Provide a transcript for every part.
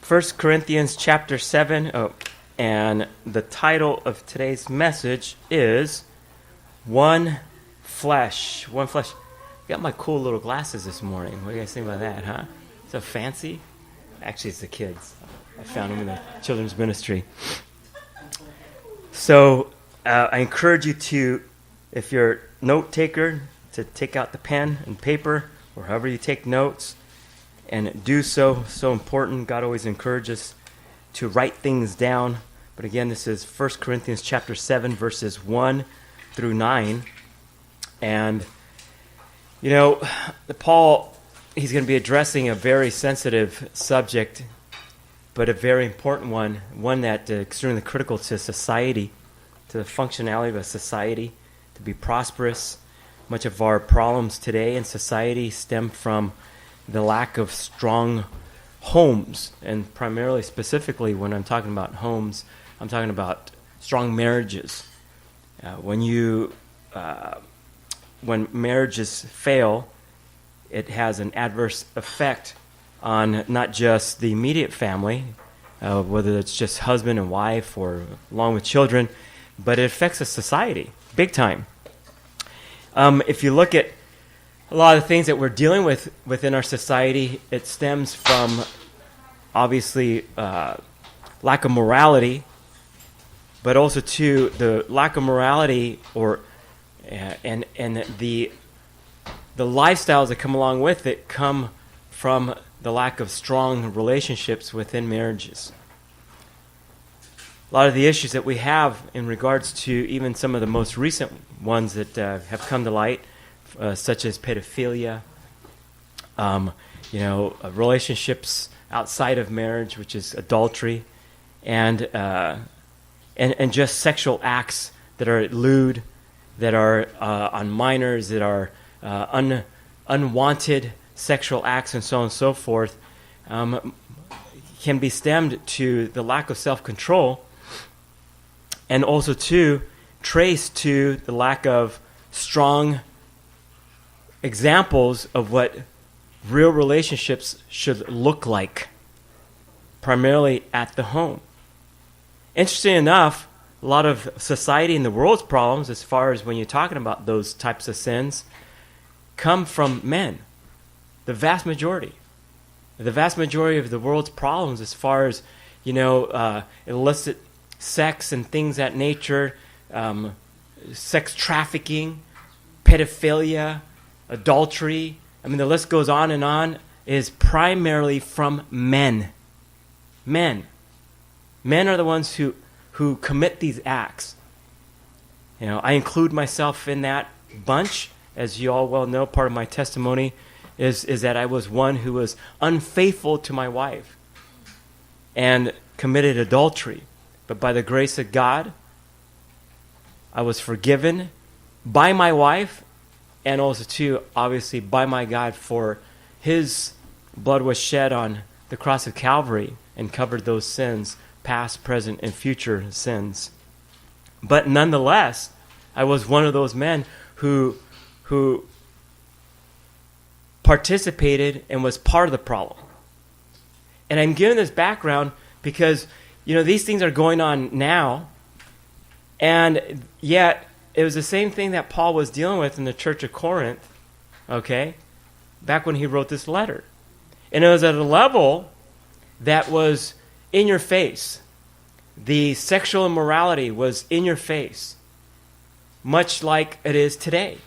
1 Corinthians chapter 7, and the title of today's message is One Flesh. One Flesh. Got my cool little glasses this morning. What do you guys think about that, huh? So fancy? Actually, it's the kids. I found them in the children's ministry. So I encourage you to, if you're a note taker, to take out the pen and paper, or however you take notes, and do so. So important. God always encourages us to write things down. But again, this is 1 Corinthians chapter 7, verses 1 through 9. And, you know, Paul, he's going to be addressing a very sensitive subject, but a very important one that extremely critical to society, to the functionality of a society, to be prosperous. Much of our problems today in society stem from the lack of strong homes, and primarily, specifically, when I'm talking about homes, I'm talking about strong marriages. When marriages fail, it has an adverse effect on not just the immediate family, whether it's just husband and wife or along with children, but it affects a society big time. If you look at a lot of the things that we're dealing with within our society, it stems from, obviously, lack of morality, but also, too, the lack of morality and the lifestyles that come along with it come from the lack of strong relationships within marriages. A lot of the issues that we have in regards to even some of the most recent ones that have come to light, such as pedophilia, relationships outside of marriage, which is adultery, and just sexual acts that are lewd, that are on minors, that are unwanted sexual acts, and so on and so forth, can be stemmed to the lack of self-control, and also traced to the lack of strong examples of what real relationships should look like, primarily at the home. Interesting enough, a lot of society and the world's problems, as far as when you're talking about those types of sins, come from men. The vast majority. The vast majority of the world's problems, as far as, illicit sex and things of that nature, sex trafficking, pedophilia, adultery, the list goes on, is primarily from men. Men are the ones who commit these acts. I include myself in that bunch. As you all well know, part of my testimony is that I was one who was unfaithful to my wife and committed adultery. But by the grace of God, I was forgiven by my wife, and also, obviously, by my God, for His blood was shed on the cross of Calvary and covered those sins, past, present, and future sins. But nonetheless, I was one of those men who participated and was part of the problem. And I'm giving this background because, these things are going on now, and yet it was the same thing that Paul was dealing with in the church of Corinth, okay, back when he wrote this letter. And it was at a level that was in your face. The sexual immorality was in your face, much like it is today.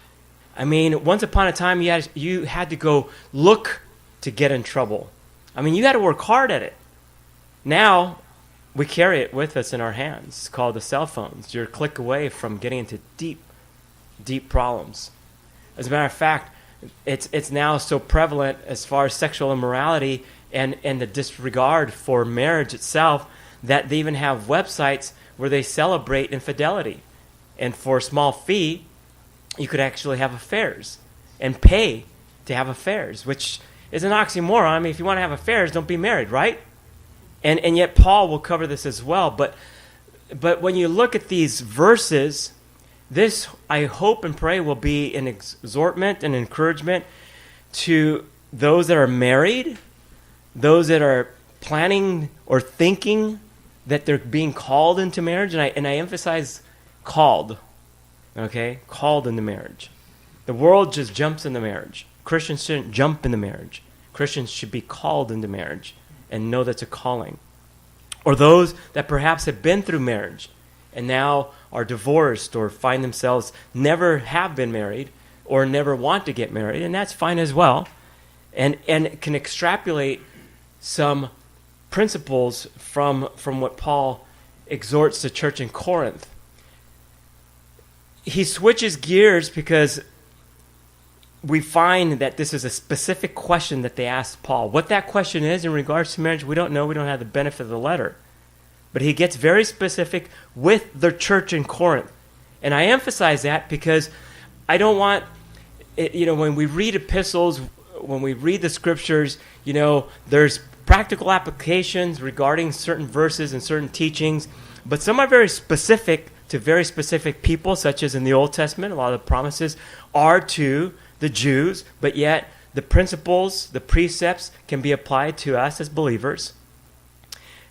Once upon a time, you had to go look to get in trouble. You had to work hard at it. Now, we carry it with us in our hands. It's called the cell phones. You're a click away from getting into deep, deep problems. As a matter of fact, it's now so prevalent as far as sexual immorality and the disregard for marriage itself that they even have websites where they celebrate infidelity. And for a small fee, you could actually have affairs and pay to have affairs, which is an oxymoron. If you want to have affairs, don't be married, right? And yet Paul will cover this as well. But when you look at these verses, this, I hope and pray, will be an exhortment and encouragement to those that are married, those that are planning or thinking that they're being called into marriage, and I emphasize called, okay? Called into marriage. The world just jumps into marriage. Christians shouldn't jump into marriage. Christians should be called into marriage and know that's a calling. Or those that perhaps have been through marriage and now are divorced or find themselves never have been married or never want to get married, and that's fine as well, and can extrapolate some principles from what Paul exhorts the church in Corinth. He switches gears because we find that this is a specific question that they asked Paul. What that question is in regards to marriage, we don't know. We don't have the benefit of the letter. But he gets very specific with the church in Corinth. And I emphasize that because I don't want, when we read epistles, when we read the scriptures, there's practical applications regarding certain verses and certain teachings, but some are very specific to very specific people, such as in the Old Testament. A lot of the promises are to the Jews, but yet the principles, the precepts can be applied to us as believers.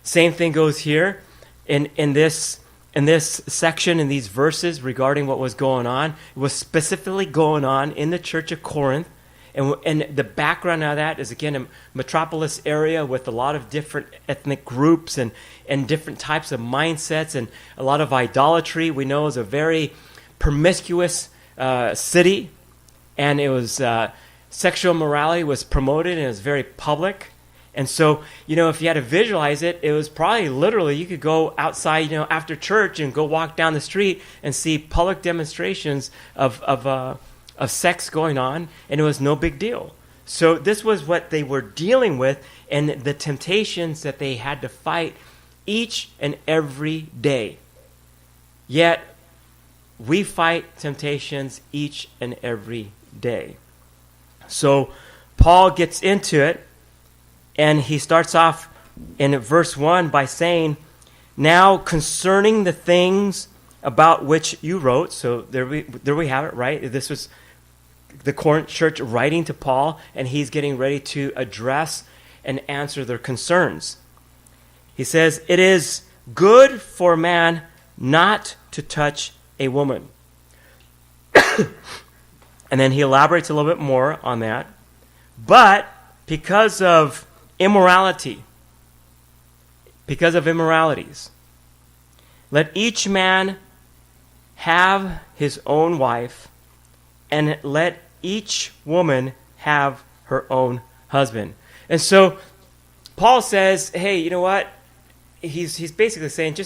Same thing goes here in this section, in these verses regarding what was going on. It was specifically going on in the church of Corinth. And the background of that is, again, a metropolis area with a lot of different ethnic groups and different types of mindsets and a lot of idolatry. We know it's a very promiscuous city, and it was sexual morality was promoted, and it was very public. And so, if you had to visualize it, it was probably literally you could go outside, after church and go walk down the street and see public demonstrations of sex going on, and it was no big deal. So this was what they were dealing with and the temptations that they had to fight each and every day. Yet, we fight temptations each and every day. So Paul gets into it, and he starts off in verse 1 by saying, "Now concerning the things about which you wrote," so there we have it, right? This was the Corinth church writing to Paul, and he's getting ready to address and answer their concerns. He says, "It is good for a man not to touch a woman." And then he elaborates a little bit more on that. "But because of immoralities, let each man have his own wife, and let each woman have her own husband." And so Paul says, hey, you know what? He's basically saying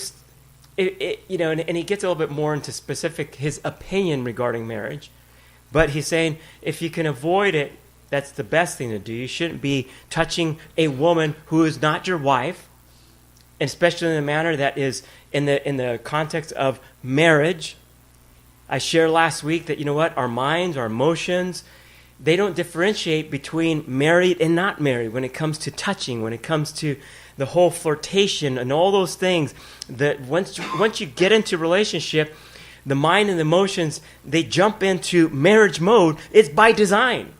and he gets a little bit more into his opinion regarding marriage. But he's saying if you can avoid it, that's the best thing to do. You shouldn't be touching a woman who is not your wife, especially in a manner that is in the context of marriage. I shared last week that, our minds, our emotions, they don't differentiate between married and not married when it comes to touching, when it comes to the whole flirtation and all those things. That once you get into relationship, the mind and the emotions, they jump into marriage mode. It's by design.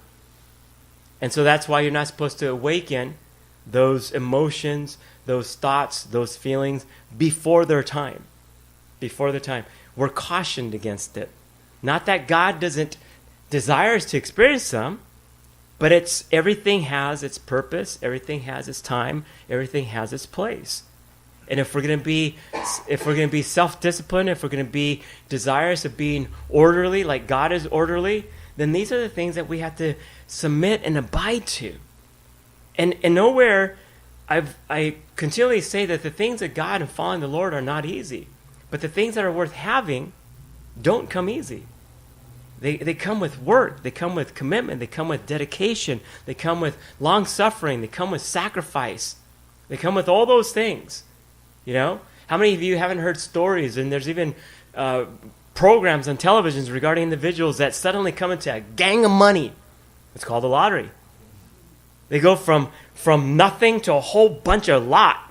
And so that's why you're not supposed to awaken those emotions, those thoughts, those feelings before their time. Before their time. We're cautioned against it. Not that God doesn't desire us to experience them, but everything has its purpose, everything has its time, everything has its place. And if we're going to be self-disciplined, if we're going to be desirous of being orderly, like God is orderly, then these are the things that we have to submit and abide to. And nowhere, I continually say that the things of God and following the Lord are not easy. But the things that are worth having don't come easy. They come with work. They come with commitment. They come with dedication. They come with long-suffering. They come with sacrifice. They come with all those things. How many of you haven't heard stories, and there's even programs on televisions regarding individuals that suddenly come into a gang of money. It's called a lottery. They go from nothing to a whole bunch of a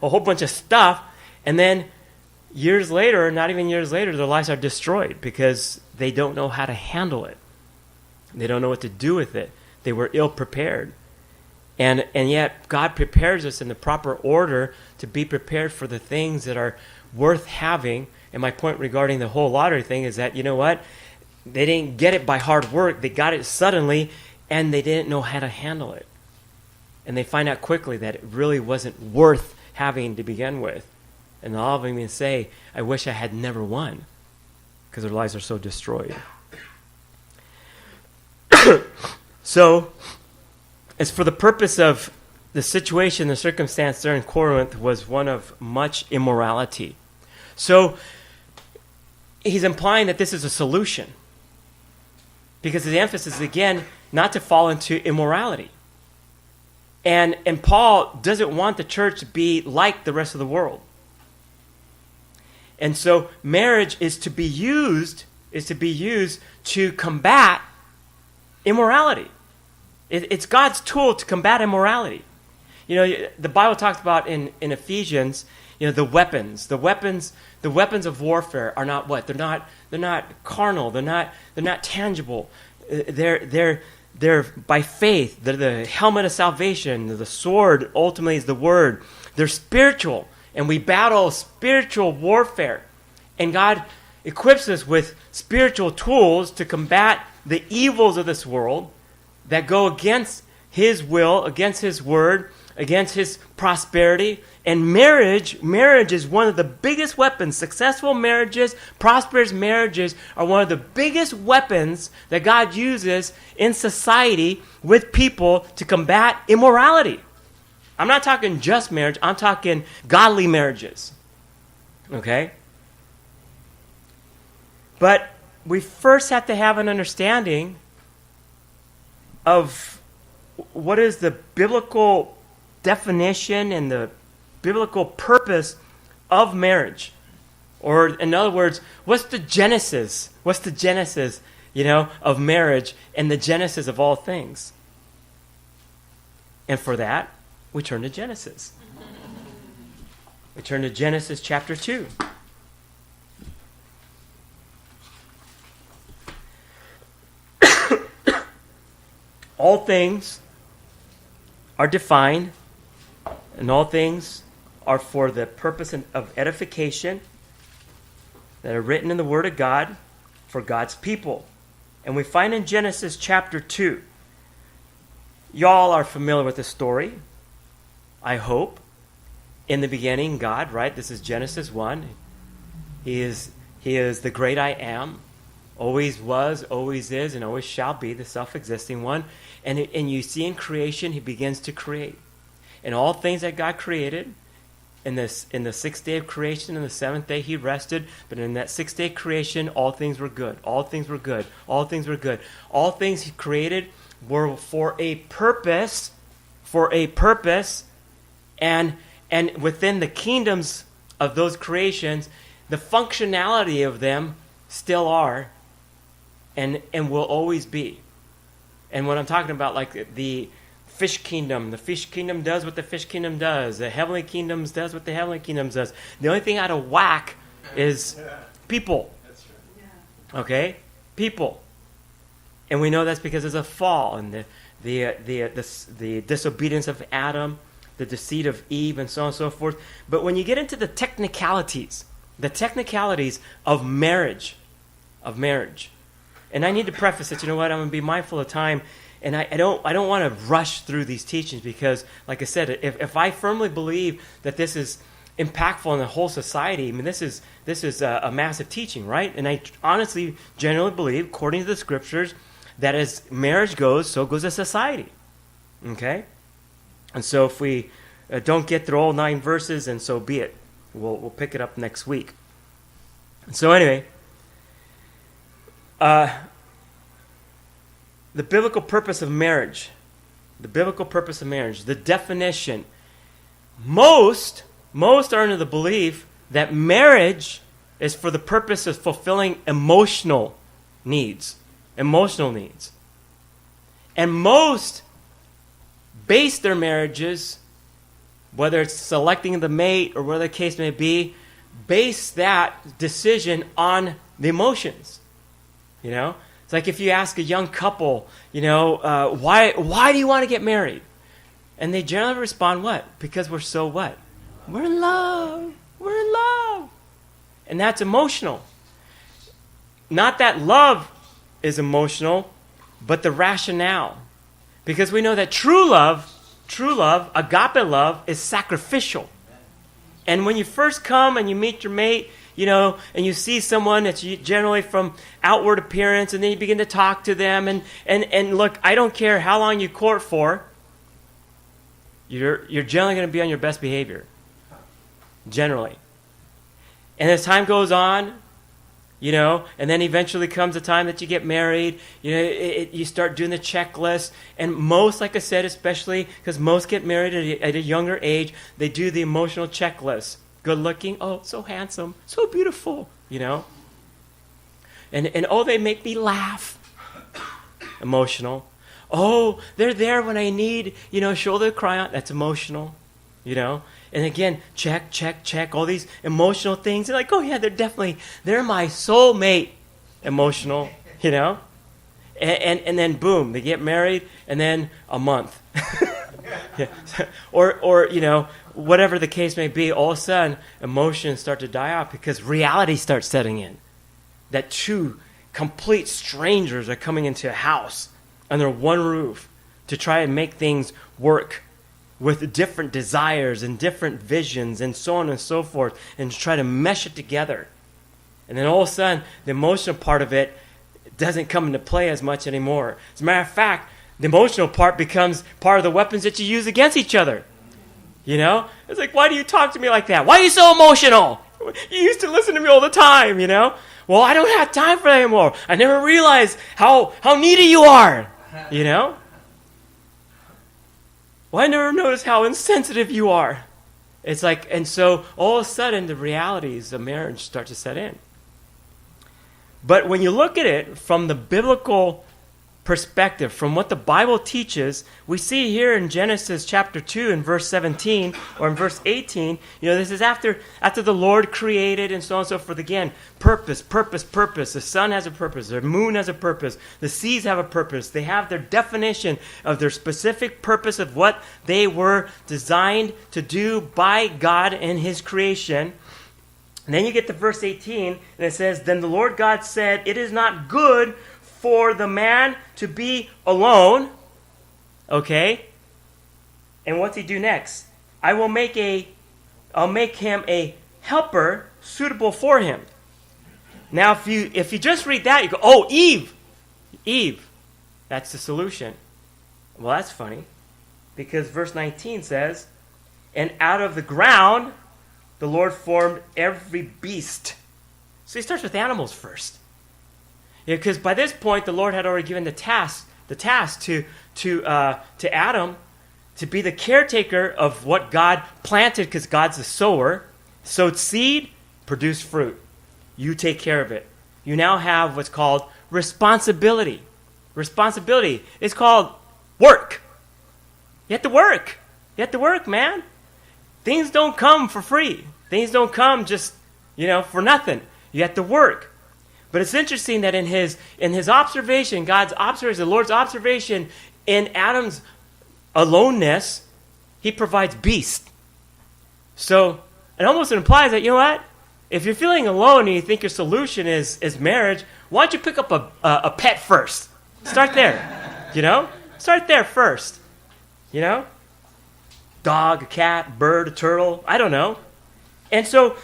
whole bunch of stuff, and then years later, not even years later, their lives are destroyed because they don't know how to handle it. They don't know what to do with it. They were ill prepared. And yet God prepares us in the proper order to be prepared for the things that are worth having. And my point regarding the whole lottery thing is that, you know what? They didn't get it by hard work. They got it suddenly, and they didn't know how to handle it. And they find out quickly that it really wasn't worth having to begin with. And all of them even say, I wish I had never won, because their lives are so destroyed. So, as for the purpose of the situation, the circumstance there in Corinth was one of much immorality. So, he's implying that this is a solution. Because the emphasis is, again, not to fall into immorality. And Paul doesn't want the church to be like the rest of the world. And so marriage is to be used to combat immorality. It's God's tool to combat immorality. You know, the Bible talks about in Ephesians, you know, the weapons of warfare are not what? They're not carnal. They're not tangible. They're by faith. They're the helmet of salvation. The sword ultimately is the word. They're spiritual, and we battle spiritual warfare. And God equips us with spiritual tools to combat the evils of this world that go against His will, against His word, against His prosperity. And marriage is one of the biggest weapons. Successful marriages, prosperous marriages are one of the biggest weapons that God uses in society with people to combat immorality. I'm not talking just marriage. I'm talking godly marriages. Okay? But we first have to have an understanding of what is the biblical definition and the biblical purpose of marriage. Or in other words, what's the genesis? What's the genesis, of marriage and the genesis of all things? And for that, we turn to Genesis. We turn to Genesis chapter 2. All things are defined, and all things are for the purpose of edification that are written in the Word of God for God's people. And we find in Genesis chapter 2, y'all are familiar with the story, I hope. In the beginning, God, right? This is Genesis 1. He is the great I am. Always was, always is, and always shall be, the self-existing one. And you see in creation, He begins to create. And all things that God created, in the sixth day of creation, and the seventh day He rested. But in that sixth day creation, all things were good. All things were good. All things were good. All things He created were for a purpose. For a purpose. And within the kingdoms of those creations, the functionality of them still are and will always be. And when I'm talking about like the fish kingdom does what the fish kingdom does. The heavenly kingdoms does what the heavenly kingdoms does. The only thing out of whack is people. That's right. Okay? People. And we know that's because there's a fall and the disobedience of Adam, the deceit of Eve, and so on and so forth. But when you get into the technicalities of marriage, and I need to preface it, you know what, I'm going to be mindful of time, and I don't want to rush through these teachings because, like I said, if I firmly believe that this is impactful in the whole society, I mean, this is a massive teaching, right? And I honestly, generally believe, according to the Scriptures, that as marriage goes, so goes a society, okay? And so if we don't get through all 9 verses, and so be it. We'll pick it up next week. So anyway, the biblical purpose of marriage. The definition. Most are under the belief that marriage is for the purpose of fulfilling emotional needs. And most base their marriages, whether it's selecting the mate or whatever the case may be, base that decision on the emotions. It's like if you ask a young couple, why do you want to get married? And they generally respond what? Because we're so what? We're in love. We're in love. And that's emotional. Not that love is emotional, but the rationale. Because we know that true love, agape love, is sacrificial. And when you first come and you meet your mate, and you see someone that's generally from outward appearance, and then you begin to talk to them, and look, I don't care how long you court for, you're generally going to be on your best behavior. Generally. And as time goes on, and then eventually comes the time that you get married, you start doing the checklist. And most, like I said, especially because most get married at a younger age, they do the emotional checklist. Good looking, oh, so handsome, so beautiful, And oh, they make me laugh. Emotional. Oh, they're there when I need, shoulder to cry on. That's emotional, And again, check, all these emotional things. They're like, oh yeah, they're my soulmate. Emotional, And then boom, they get married, and then a month. Yeah. Or whatever the case may be, all of a sudden, emotions start to die off because reality starts setting in. That two complete strangers are coming into a house under one roof to try and make things work with different desires and different visions and so on and so forth, and to try to mesh it together. And then all of a sudden, the emotional part of it doesn't come into play as much anymore. As a matter of fact, the emotional part becomes part of the weapons that you use against each other. It's like, why do you talk to me like that? Why are you so emotional? You used to listen to me all the time, Well, I don't have time for that anymore. I never realized how needy you are, Well, I never noticed how insensitive you are. It's like, and so all of a sudden the realities of marriage start to set in. But when you look at it from the biblical perspective, from what the Bible teaches, we see here in Genesis chapter 2 and verse 17 or in verse 18, this is after the Lord created and so on and so forth. Again, purpose. The sun has a purpose. The moon has a purpose. The seas have a purpose. They have their definition of their specific purpose of what they were designed to do by God in His creation. And then you get to verse 18, and it says, Then the Lord God said, It is not good for the man to be alone. Okay? And what's he do next? I'll make him a helper suitable for him. Now if you just read that, you go, oh, Eve. That's the solution. Well, that's funny. Because verse 19 says, And out of the ground the Lord formed every beast. So he starts with animals first. Because by this point, the Lord had already given the task to Adam to be the caretaker of what God planted, because God's the sower. Sowed seed, produced fruit. You take care of it. You now have what's called responsibility. Responsibility is called work. You have to work. You have to work, man. Things don't come for free. Things don't come just, for nothing. You have to work. But it's interesting that in his observation, God's observation, the Lord's observation, in Adam's aloneness, he provides beast. So it almost implies that, what? If you're feeling alone and you think your solution is marriage, why don't you pick up a pet first? Start there. Start there first. Dog, a cat, bird, a turtle, I don't know. And so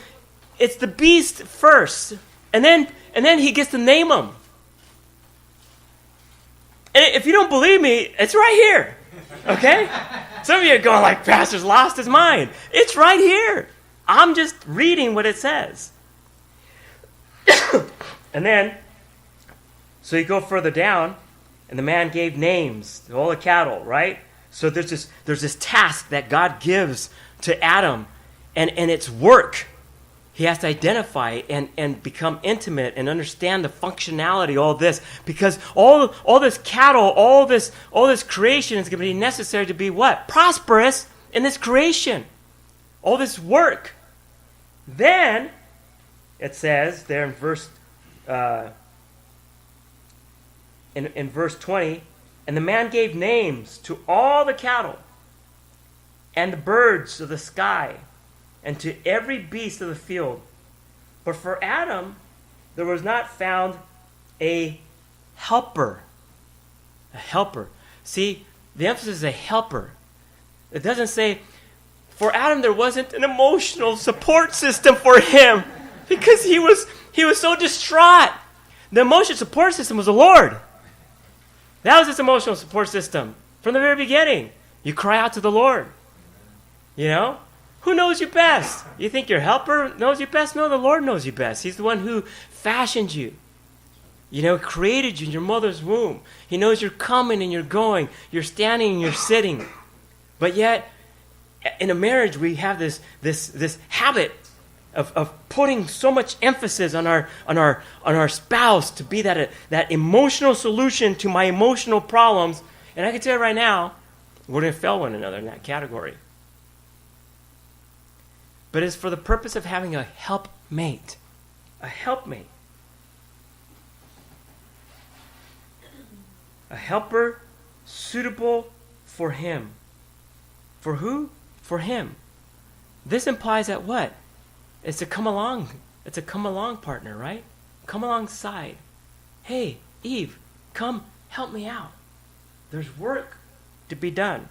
it's the beast first. And then he gets to name them. And if you don't believe me, it's right here. Okay? Some of you are going like, Pastor's lost his mind. It's right here. I'm just reading what it says. And then, so you go further down, and the man gave names to all the cattle, right? So there's this task that God gives to Adam, and it's work. He has to identify and become intimate and understand the functionality, all this, because all this cattle, all this creation is going to be necessary to be what? Prosperous in this creation. All this work. Then it says there in verse in verse 20, and the man gave names to all the cattle and the birds of the sky, and to every beast of the field. But for Adam, there was not found a helper. A helper. See, the emphasis is a helper. It doesn't say, for Adam there wasn't an emotional support system for him because he was so distraught. The emotional support system was the Lord. That was his emotional support system from the very beginning. You cry out to the Lord. You know? Who knows you best? You think your helper knows you best? No, the Lord knows you best. He's the one who fashioned you. You know, created you in your mother's womb. He knows you're coming and you're going. You're standing and you're sitting. But yet, in a marriage, we have this habit of putting so much emphasis on our spouse to be that emotional solution to my emotional problems. And I can tell you right now, we're going to fail one another in that category. But it's for the purpose of having a helpmate. A helpmate. A helper suitable for him. For who? For him. This implies that what? It's to come along. It's a come along partner, right? Come alongside. Hey, Eve, come help me out. There's work to be done.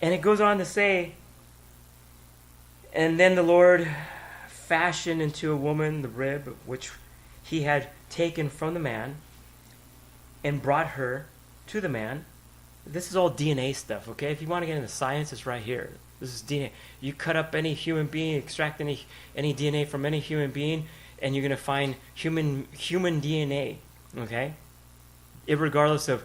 And it goes on to say, and then the Lord fashioned into a woman the rib which he had taken from the man and brought her to the man. This is all DNA stuff, okay? If you want to get into science, it's right here. This is DNA. You cut up any human being, extract any DNA from any human being, and you're going to find human DNA, okay? Irregardless of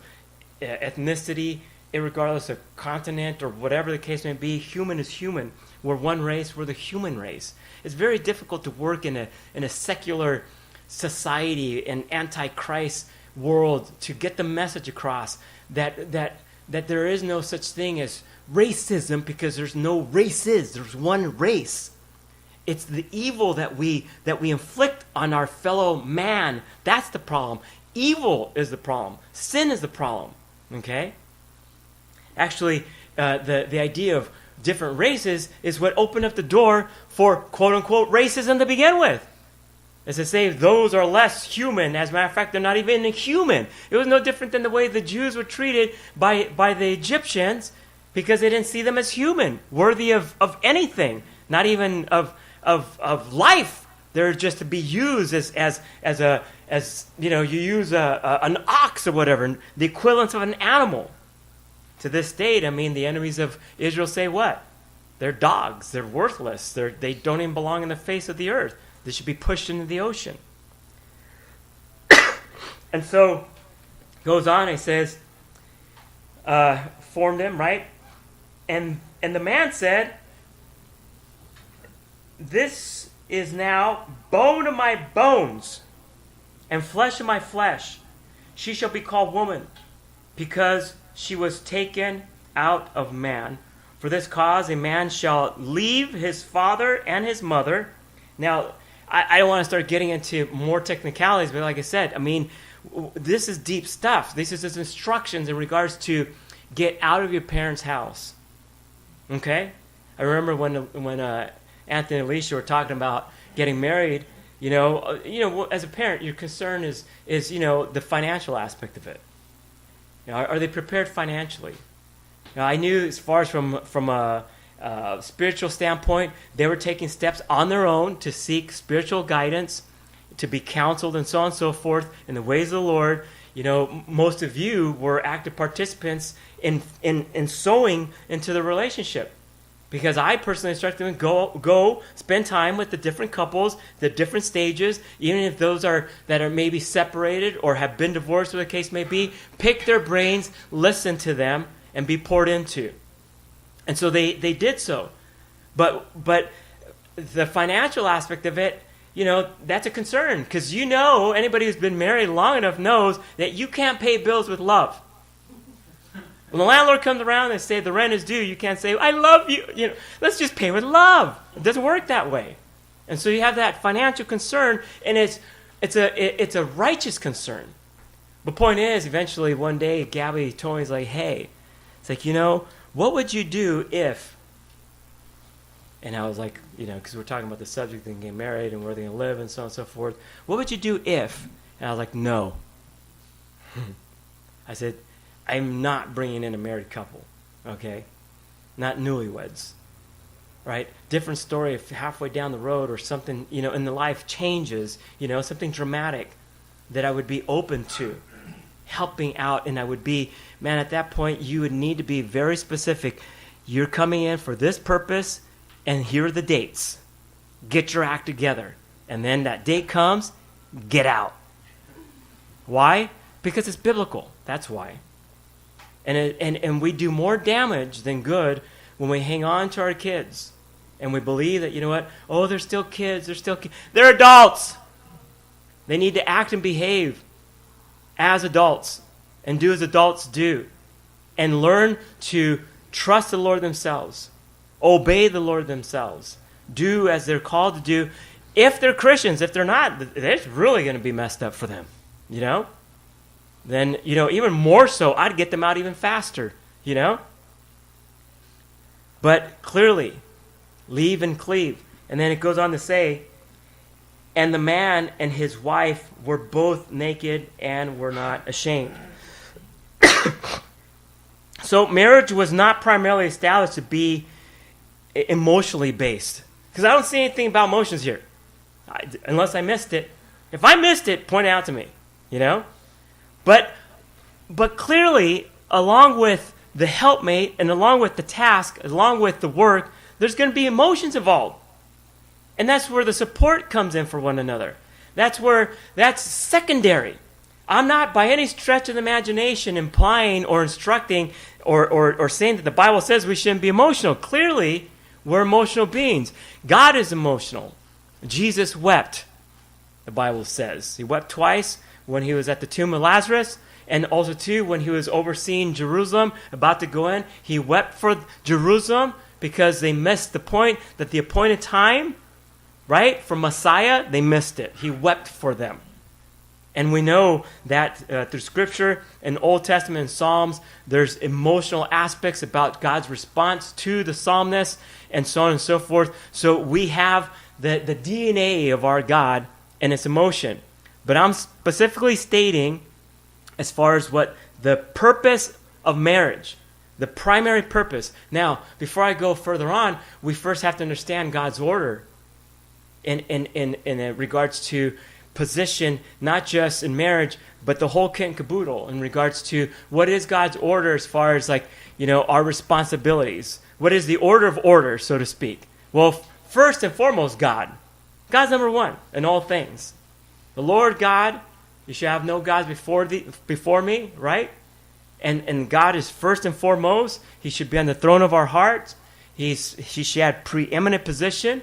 ethnicity, irregardless of continent or whatever the case may be, human is human. We're one race. We're the human race. It's very difficult to work in a secular society, an anti-Christ world, to get the message across that there is no such thing as racism, because there's no races. There's one race. It's the evil that we inflict on our fellow man. That's the problem. Evil is the problem. Sin is the problem. Okay? Actually, the idea of different races is what opened up the door for quote-unquote racism to begin with. As to say those are less human. As a matter of fact, they're not even human. It was no different than the way the Jews were treated by the Egyptians, because they didn't see them as human, worthy of anything, not even of life. They're just to be used as you know, you use an ox or whatever, the equivalent of an animal. To this date, I mean, the enemies of Israel say what? They're dogs. They're worthless. They don't even belong in the face of the earth. They should be pushed into the ocean. And so, goes on, he says, formed him, right? And the man said, this is now bone of my bones and flesh of my flesh. She shall be called woman, because she was taken out of man. For this cause a man shall leave his father and his mother. Now, I don't want to start getting into more technicalities, but like I said, I mean, this is deep stuff. This is his instructions in regards to get out of your parents' house. Okay? I remember when Anthony and Alicia were talking about getting married, you know, as a parent, your concern is the financial aspect of it. You know, are they prepared financially? Now, I knew, as far as from a spiritual standpoint, they were taking steps on their own to seek spiritual guidance, to be counseled, and so on and so forth in the ways of the Lord. You know, most of you were active participants in sowing into the relationship. Because I personally instruct them to go spend time with the different couples, the different stages, even if those that are maybe separated or have been divorced, whatever the case may be. Pick their brains, listen to them, and be poured into. And so they did so. But the financial aspect of it, you know, that's a concern. Because anybody who's been married long enough knows that you can't pay bills with love. When the landlord comes around and say the rent is due, you can't say, I love you. You know, let's just pay with love. It doesn't work that way. And so you have that financial concern, and it's a righteous concern. The point is, eventually one day, Gabby told me, he's like, hey, it's like, what would you do if, and I was like, because we're talking about the subject and getting married and where they're going to live and so on and so forth. What would you do if? And I was like, no. I said, I'm not bringing in a married couple, okay? Not newlyweds, right? Different story if halfway down the road or something, in the life changes, something dramatic that I would be open to helping out. And I would be, man, at that point, you would need to be very specific. You're coming in for this purpose, and here are the dates. Get your act together. And then that date comes, get out. Why? Because it's biblical. That's why. And we do more damage than good when we hang on to our kids. And we believe that, oh, they're still kids. They're adults. They need to act and behave as adults and do as adults do. And learn to trust the Lord themselves. Obey the Lord themselves. Do as they're called to do. If they're Christians, if they're not, it's really going to be messed up for them. Then, even more so, I'd get them out even faster, But clearly, leave and cleave. And then it goes on to say, and the man and his wife were both naked and were not ashamed. So marriage was not primarily established to be emotionally based. Because I don't see anything about emotions here. Unless I missed it. If I missed it, point it out to me, But clearly, along with the helpmate and along with the task, along with the work, there's going to be emotions involved. And that's where the support comes in for one another. That's secondary. I'm not by any stretch of the imagination implying or instructing or saying that the Bible says we shouldn't be emotional. Clearly, we're emotional beings. God is emotional. Jesus wept, the Bible says. He wept twice when he was at the tomb of Lazarus, and also too when he was overseeing Jerusalem, about to go in. He wept for Jerusalem because they missed the point that the appointed time, right, for Messiah, they missed it. He wept for them. And we know that through Scripture and Old Testament and Psalms, there's emotional aspects about God's response to the psalmist and so on and so forth. So we have the DNA of our God and its emotion. But I'm specifically stating as far as what the purpose of marriage, the primary purpose. Now, before I go further on, we first have to understand God's order in regards to position, not just in marriage, but the whole kit and caboodle in regards to what is God's order as far as our responsibilities. What is the order of order, so to speak? Well, first and foremost, God. God's number one in all things. The Lord God, you shall have no gods before me, right? And God is first and foremost. He should be on the throne of our hearts. He should have preeminent position.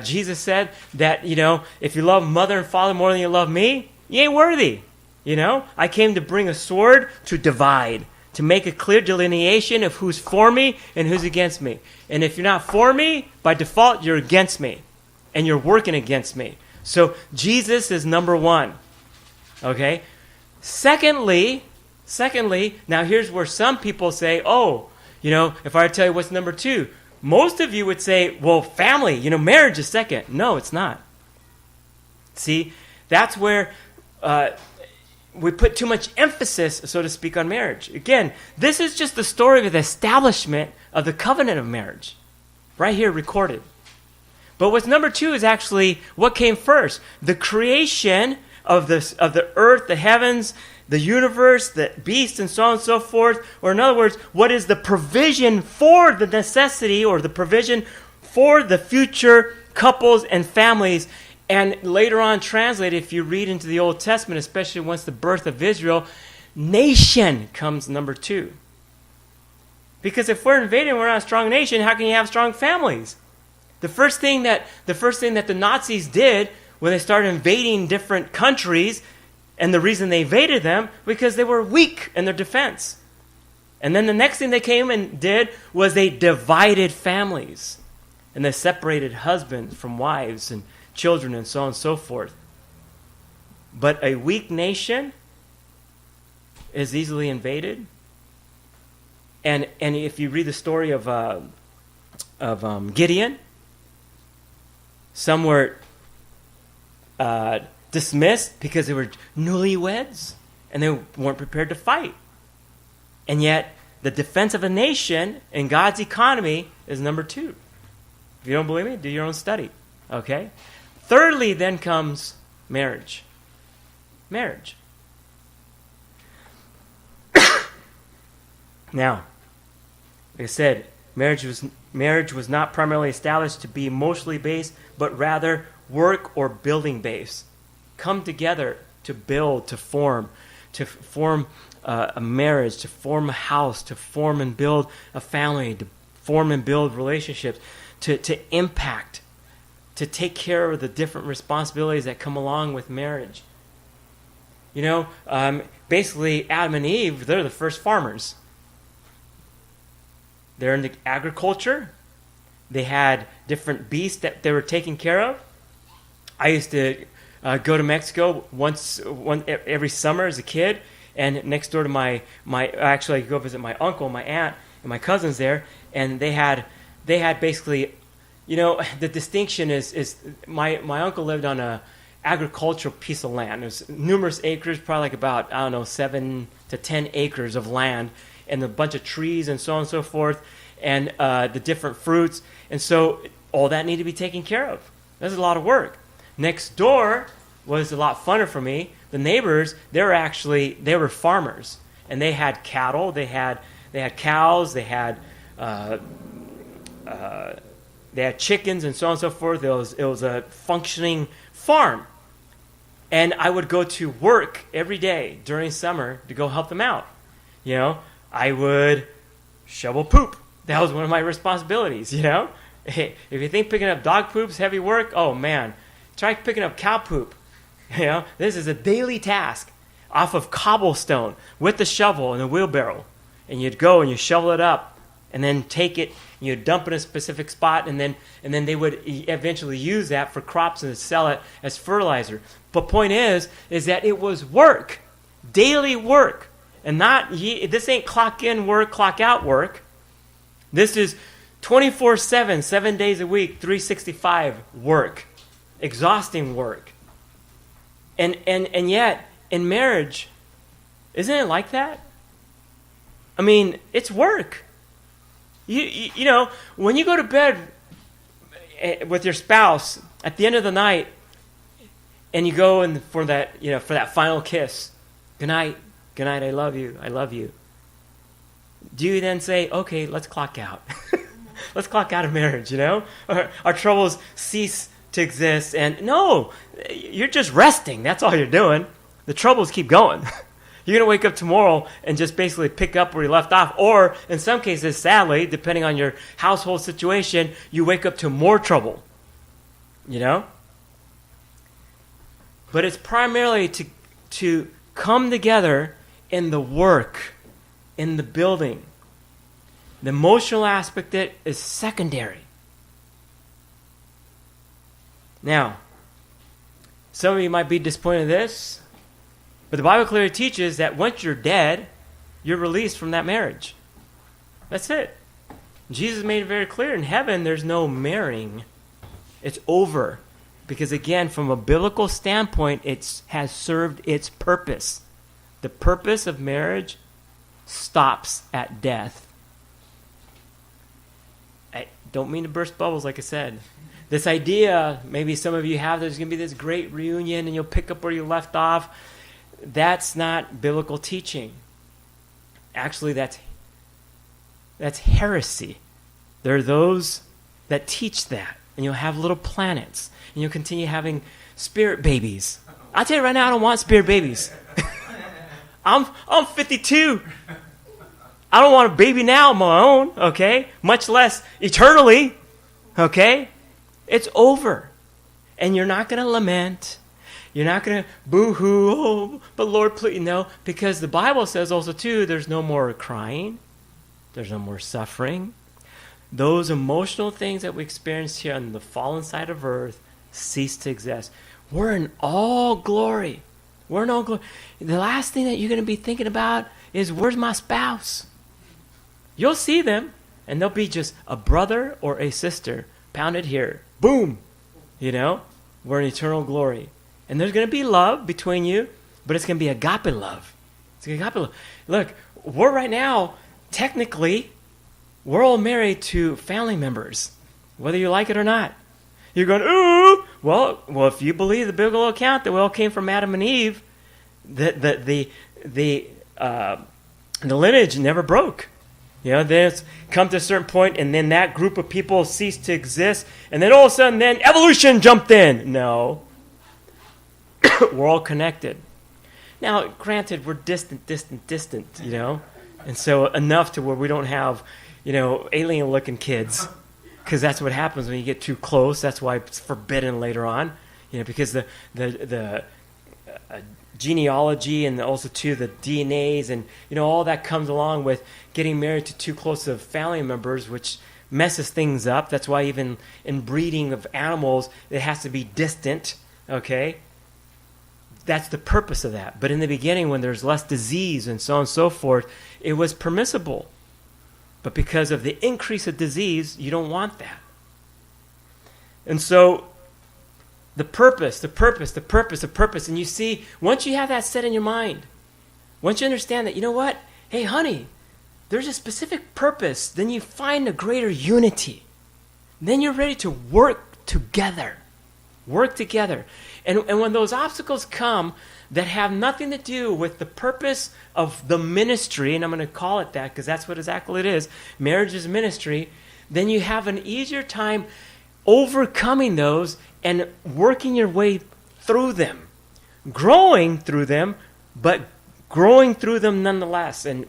Jesus said that, if you love mother and father more than you love me, you ain't worthy. I came to bring a sword to divide, to make a clear delineation of who's for me and who's against me. And if you're not for me, by default, you're against me. And you're working against me. So Jesus is number one. Okay? Secondly, now here's where some people say, if I were to tell you what's number two, most of you would say, well, family, marriage is second. No, it's not. See, that's where we put too much emphasis, so to speak, on marriage. Again, this is just the story of the establishment of the covenant of marriage, right here recorded. But what's number two is actually what came first. The creation of the earth, the heavens, the universe, the beasts, and so on and so forth. Or in other words, what is the provision for the necessity or the provision for the future couples and families. And later on translated, if you read into the Old Testament, especially once the birth of Israel, nation comes number two. Because if we're invading, we're not a strong nation, how can you have strong families? The first thing that the Nazis did when they started invading different countries, and the reason they invaded them, because they were weak in their defense. And then the next thing they came and did was they divided families. And they separated husbands from wives and children and so on and so forth. But a weak nation is easily invaded. And if you read the story of Gideon, some were dismissed because they were newlyweds and they weren't prepared to fight. And yet, the defense of a nation in God's economy is number 2. If you don't believe me, do your own study. Okay? Thirdly, then comes marriage. Marriage. Now, like I said, marriage was not primarily established to be emotionally based, but rather work or building based. Come together to build, to form a marriage, to form a house, to form and build a family, to form and build relationships, to impact, to take care of the different responsibilities that come along with marriage. You know, basically Adam and Eve, they're the first farmers. They're in the agriculture. They had different beasts that they were taking care of. I used to go to Mexico every summer as a kid, and next door to my actually I could go visit my uncle, my aunt, and my cousins there, and they had basically, you know, the distinction is my uncle lived on a agricultural piece of land. There's numerous acres, probably like about 7 to 10 acres of land, and a bunch of trees and so on and so forth, and the different fruits, and so all that needed to be taken care of. That's a lot of work. Next door was a lot funner for me. The neighbors, they were farmers, and they had cattle, they had cows, they had chickens and so on and so forth. It was a functioning farm. And I would go to work every day during summer to go help them out. You know, I would shovel poop. That was one of my responsibilities, you know. If you think picking up dog poop's heavy work, oh man, try picking up cow poop. You know, this is a daily task off of cobblestone with the shovel and the wheelbarrow. And you'd go and you shovel it up and then take it and you'd dump it in a specific spot, and then they would eventually use that for crops and sell it as fertilizer. But point is that it was work, daily work. And this ain't clock in work, clock out work. This is 24/7, 7 days a week, 365 work, exhausting work. And yet, in marriage, isn't it like that? I mean, it's work. You know, when you go to bed with your spouse at the end of the night, and you go in for that final kiss, good night, I love you. Do you then say, okay, let's clock out? Let's clock out of marriage, you know? Our troubles cease to exist. And no, you're just resting. That's all you're doing. The troubles keep going. You're going to wake up tomorrow and just basically pick up where you left off. Or in some cases, sadly, depending on your household situation, you wake up to more trouble, you know? But it's primarily to come together in the work, in the building. The emotional aspect of it is secondary. Now, some of you might be disappointed in this, but the Bible clearly teaches that once you're dead, you're released from that marriage. That's it. Jesus made it very clear. In heaven, there's no marrying. It's over. Because again, from a biblical standpoint, it has served its purpose. The purpose of marriage stops at death. I don't mean to burst bubbles, like I said. This idea, maybe some of you have, there's going to be this great reunion and you'll pick up where you left off. That's not biblical teaching. Actually, that's heresy. There are those that teach that. And you'll have little planets. And you'll continue having spirit babies. I'll tell you right now, I don't want spirit babies. I'm 52. I don't want a baby now of my own, okay? Much less eternally, okay? It's over. And you're not going to lament. You're not going to boo-hoo, oh, but Lord, please. No, because the Bible says also, too, there's no more crying. There's no more suffering. Those emotional things that we experience here on the fallen side of earth cease to exist. We're in all glory. We're in all glory. The last thing that you're going to be thinking about is, where's my spouse? You'll see them, and they'll be just a brother or a sister pounded here. Boom! We're in eternal glory. And there's going to be love between you, but it's going to be agape love. It's going to be agape love. Look, we're right now, technically, we're all married to family members, whether you like it or not. You're going, ooh! Well, if you believe the biblical account that we all came from Adam and Eve, the lineage never broke. Then it's come to a certain point, and then that group of people ceased to exist, and then all of a sudden, then evolution jumped in. No. We're all connected. Now, granted, we're distant, and so enough to where we don't have, alien-looking kids, because that's what happens when you get too close. That's why it's forbidden later on, because the genealogy and also too the DNAs and all that comes along with getting married to too close of family members, which messes things up. That's why even in breeding of animals, it has to be distant. Okay, that's the purpose of that. But in the beginning, when there's less disease and so on and so forth, it was permissible. But because of the increase of disease, you don't want that. And so the purpose. And you see, once you have that set in your mind, once you understand that, what? Hey, honey, there's a specific purpose. Then you find a greater unity. Then you're ready to work together. And when those obstacles come that have nothing to do with the purpose of the ministry, and I'm going to call it that because that's what exactly it is, marriage is ministry, then you have an easier time overcoming those and working your way through them, growing through them, but growing through them nonetheless, and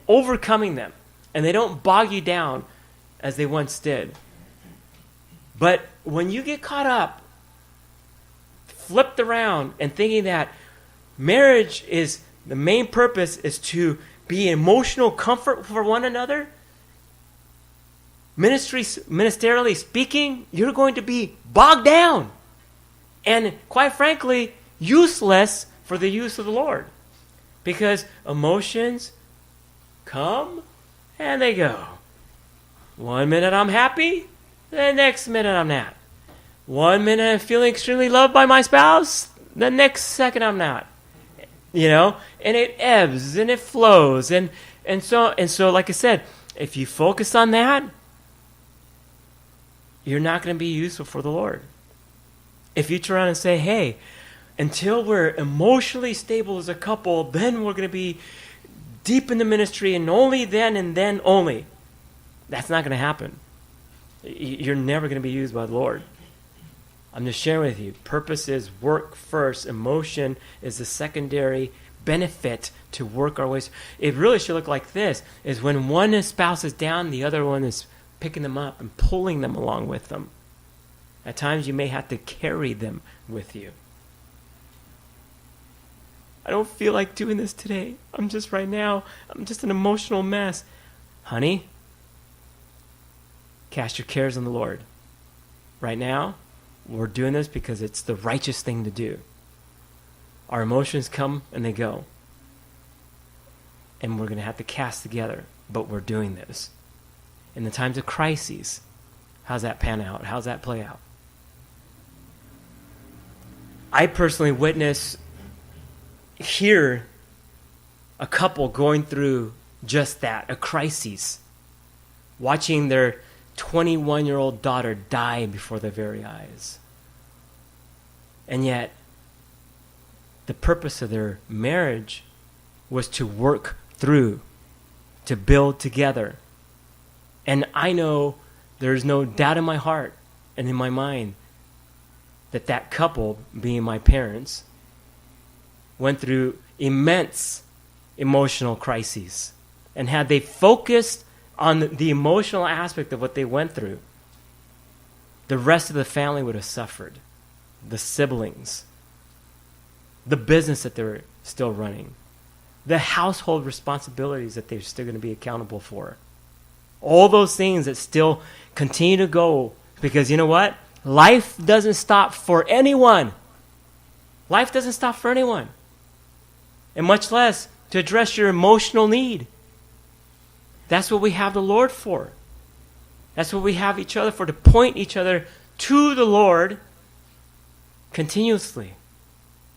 overcoming them. And they don't bog you down as they once did. But when you get caught up, flipped around, and thinking that marriage is the main purpose is to be emotional comfort for one another, ministerially speaking, you're going to be bogged down and, quite frankly, useless for the use of the Lord, because emotions come and they go. 1 minute I'm happy, the next minute I'm not. 1 minute I'm feeling extremely loved by my spouse, the next second I'm not. And it ebbs and it flows, and so like I said, if you focus on that, you're not going to be useful for the Lord. If you turn around and say, hey, until we're emotionally stable as a couple, then we're going to be deep in the ministry, and only then and then only. That's not going to happen. You're never going to be used by the Lord. I'm just sharing with you. Purpose is work first. Emotion is the secondary benefit to work our ways. It really should look like this, is when one spouse is down, the other one is picking them up and pulling them along with them. At times you may have to carry them with you. I don't feel like doing this today. I'm just an emotional mess. Honey, cast your cares on the Lord. Right now, we're doing this because it's the righteous thing to do. Our emotions come and they go. And we're going to have to cast together, but we're doing this. In the times of crises, how's that pan out? How's that play out? I personally hear a couple going through just that, a crisis, watching their 21-year-old daughter die before their very eyes. And yet, the purpose of their marriage was to work through, to build together. And I know there's no doubt in my heart and in my mind that couple, being my parents, went through immense emotional crises. And had they focused on the emotional aspect of what they went through, the rest of the family would have suffered. The siblings, the business that they're still running, the household responsibilities that they're still going to be accountable for. All those things that still continue to go, because you know what? Life doesn't stop for anyone. Life doesn't stop for anyone. And much less to address your emotional need. That's what we have the Lord for. That's what we have each other for, to point each other to the Lord continuously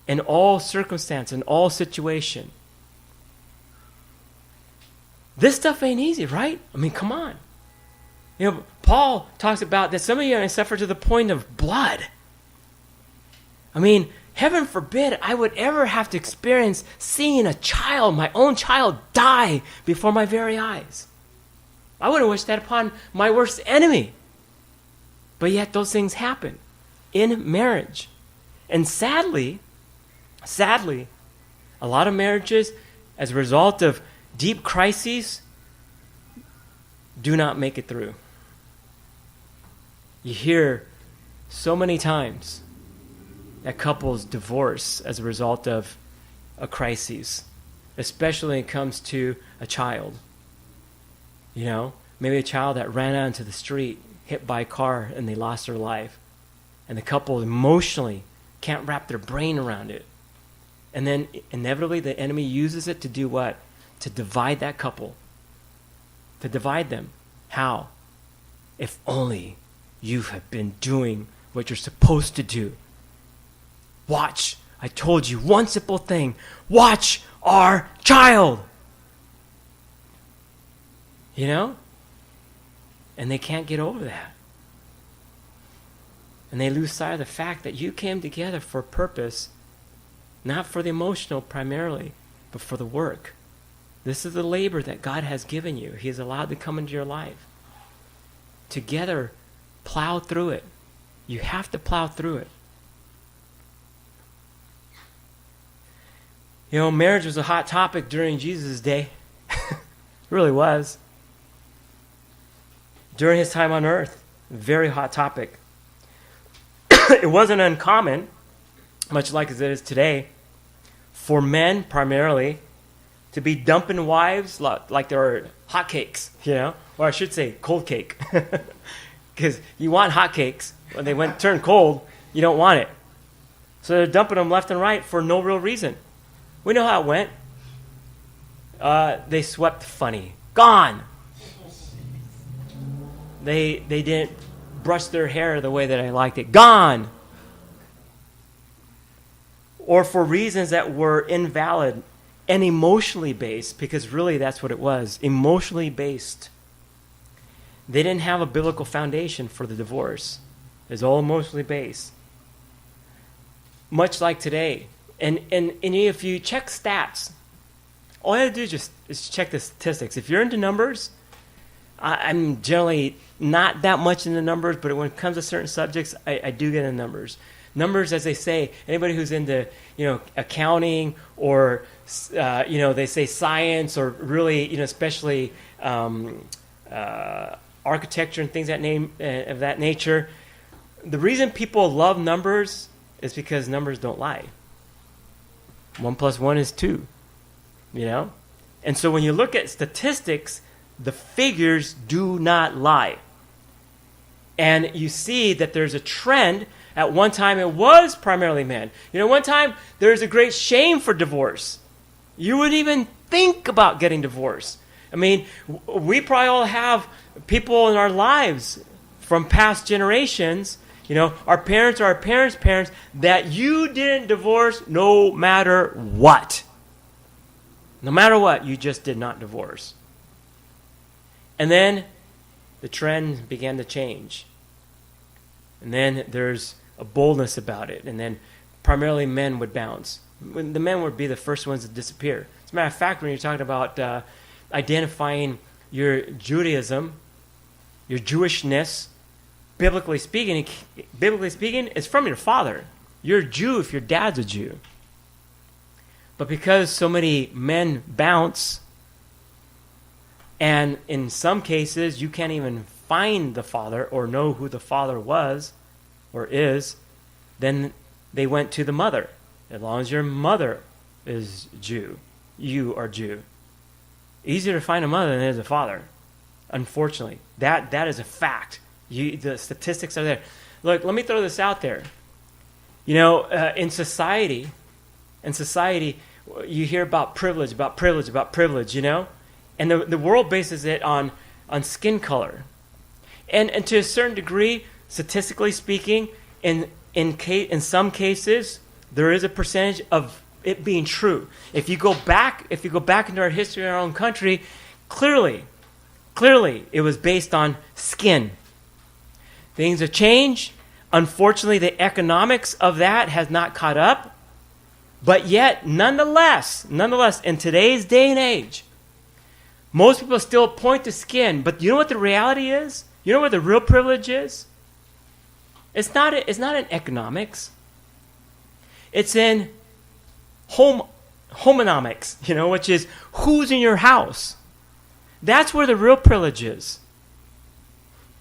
in all circumstance, in all situation. This stuff ain't easy, right? I mean, come on. You know, Paul talks about that some of you suffer to the point of blood. I mean, heaven forbid I would ever have to experience seeing a child, my own child, die before my very eyes. I wouldn't wish that upon my worst enemy. But yet those things happen in marriage. And sadly, a lot of marriages, as a result of deep crises, do not make it through. You hear so many times that couples divorce as a result of a crisis, especially when it comes to a child. You know, maybe a child that ran out into the street, hit by a car, and they lost their life. And the couple emotionally can't wrap their brain around it. And then inevitably the enemy uses it to do what? To divide that couple. To divide them. How? If only you have been doing what you're supposed to do. Watch. I told you one simple thing. Watch our child. You know? And they can't get over that. And they lose sight of the fact that you came together for a purpose, not for the emotional primarily, but for the work. This is the labor that God has given you. He has allowed to come into your life. Together, plow through it. You have to plow through it. You know, marriage was a hot topic during Jesus' day. It really was. During his time on earth, very hot topic. It wasn't uncommon, much like as it is today, for men primarily to be dumping wives like they're hotcakes, you know? Or I should say cold cake. Because you want hotcakes. When they turn cold, you don't want it. So they're dumping them left and right for no real reason. We know how it went. They swept funny. Gone. They didn't brush their hair the way that I liked it. Gone. Or for reasons that were invalid and emotionally based, because really that's what it was, emotionally based. They didn't have a biblical foundation for the divorce. It's all emotionally based. Much like today. And if you check stats, all you have to do is check the statistics. If you're into numbers, I'm generally not that much into numbers, but when it comes to certain subjects, I do get into numbers. Numbers, as they say, anybody who's into, accounting or, they say science or really, especially architecture and things of that nature. The reason people love numbers is because numbers don't lie. 1 + 1 is 2, And so when you look at statistics, the figures do not lie. And you see that there's a trend. At one time, it was primarily men. One time, there's a great shame for divorce. You wouldn't even think about getting divorced. I mean, we probably all have people in our lives from past generations, our parents or our parents' parents, that you didn't divorce no matter what. No matter what, you just did not divorce. And then the trend began to change. And then there's a boldness about it. And then primarily men would bounce. The men would be the first ones to disappear. As a matter of fact, when you're talking about identifying your Judaism, your Jewishness, biblically speaking, it's from your father. You're a Jew if your dad's a Jew. But because so many men bounce, and in some cases, you can't even find the father or know who the father was or is, then they went to the mother. As long as your mother is Jew, you are Jew. Easier to find a mother than it is a father. Unfortunately, that is a fact. The statistics are there. Look, let me throw this out there. In society, you hear about privilege, And the world bases it on skin color. And to a certain degree, statistically speaking, in some cases, there is a percentage of it being true. If you go back into our history in our own country, clearly, it was based on skin. Things have changed. Unfortunately, the economics of that has not caught up. But yet, nonetheless, in today's day and age, most people still point to skin. But you know what the reality is? You know where the real privilege is? It's not in economics. It's in homonomics, which is who's in your house. That's where the real privilege is.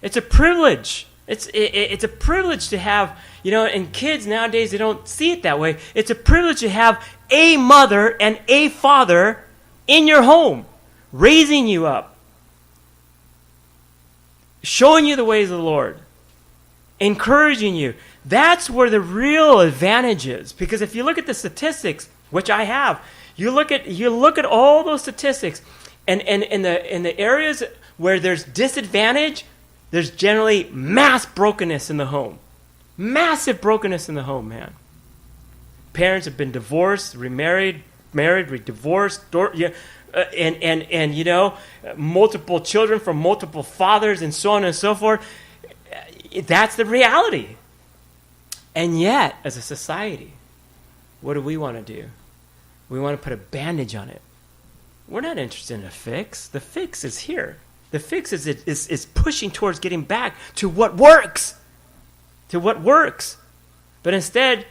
It's a privilege. It's a privilege to have, and kids nowadays, they don't see it that way. It's a privilege to have a mother and a father in your home, raising you up, showing you the ways of the Lord, encouraging you. That's where the real advantage is. Because if you look at the statistics, which I have, you look at all those statistics, and in the areas where there's disadvantage, there's generally mass brokenness in the home. Massive brokenness in the home, man. Parents have been divorced, remarried, divorced, and multiple children from multiple fathers, and so on and so forth. That's the reality. And yet, as a society, what do we want to do? We want to put a bandage on it. We're not interested in a fix. The fix is here. The fix is pushing towards getting back to what works. But instead,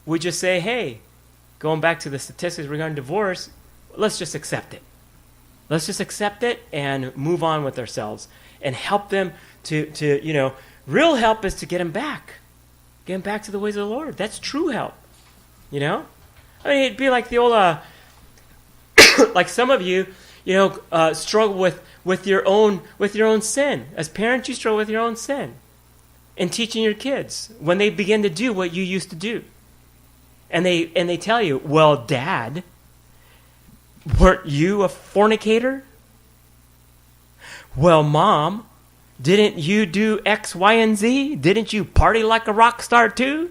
we just say, hey, going back to the statistics regarding divorce, let's just accept it. Let's just accept it and move on with ourselves and help them to real help is to get them back. Get them back to the ways of the Lord. That's true help. I mean, it'd be like the old, like some of you, struggle with your own sin. As parents, you struggle with your own sin in teaching your kids when they begin to do what you used to do. And they tell you, well, Dad, weren't you a fornicator? Well, Mom, didn't you do X, Y, and Z? Didn't you party like a rock star too?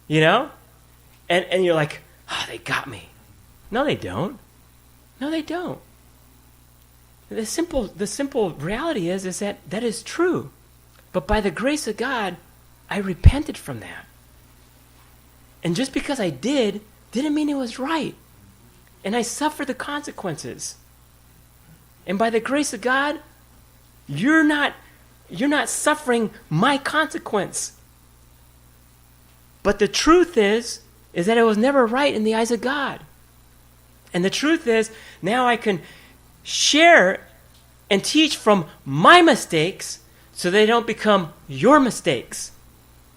And you're like, they got me. No, they don't. The simple reality is that is true. But by the grace of God, I repented from that. And just because I didn't mean it was right. And I suffered the consequences. And by the grace of God, you're not suffering my consequence. But the truth is that it was never right in the eyes of God. And the truth is, now I can share and teach from my mistakes so they don't become your mistakes.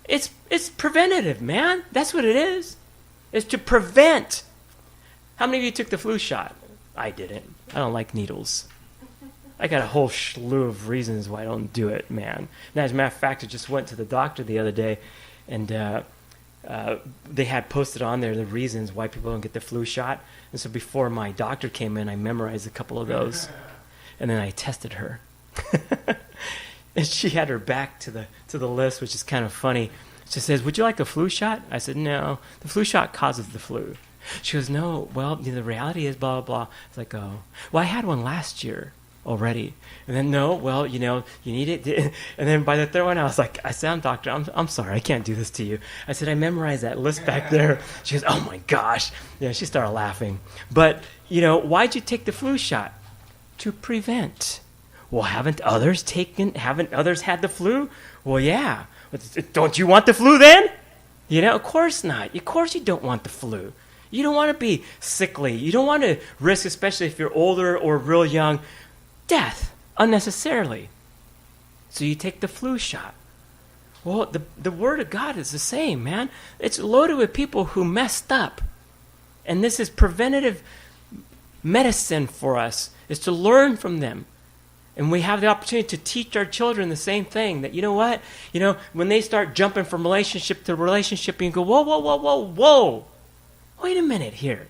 It's preventative, man. That's what it is. It's to prevent. How many of you took the flu shot? I didn't. I don't like needles. I got a whole slew of reasons why I don't do it, man. And as a matter of fact, I just went to the doctor the other day, and they had posted on there the reasons why people don't get the flu shot. And so before my doctor came in, I memorized a couple of those, and then I tested her. And she had her back to the list, which is kind of funny. She says, "Would you like a flu shot?" I said, "No, the flu shot causes the flu." She goes, "No, well, the reality is blah, blah, blah." It's like, "Oh, well, I had one last year already." And then, "No, well, you need it." And then by the third one, I was like, I said, "Doctor, I'm sorry, I can't do this to you." I said, "I memorized that list back there." She goes, "Oh my gosh." She started laughing. But, why'd you take the flu shot? To prevent. Well, haven't others had the flu? Well, yeah. Don't you want the flu then? Of course not. Of course you don't want the flu. You don't want to be sickly. You don't want to risk, especially if you're older or real young, death unnecessarily. So you take the flu shot. Well, the Word of God is the same, man. It's loaded with people who messed up. And this is preventative medicine for us, is to learn from them. And we have the opportunity to teach our children the same thing, that, when they start jumping from relationship to relationship, you can go, whoa, whoa, whoa, whoa, whoa. Wait a minute here.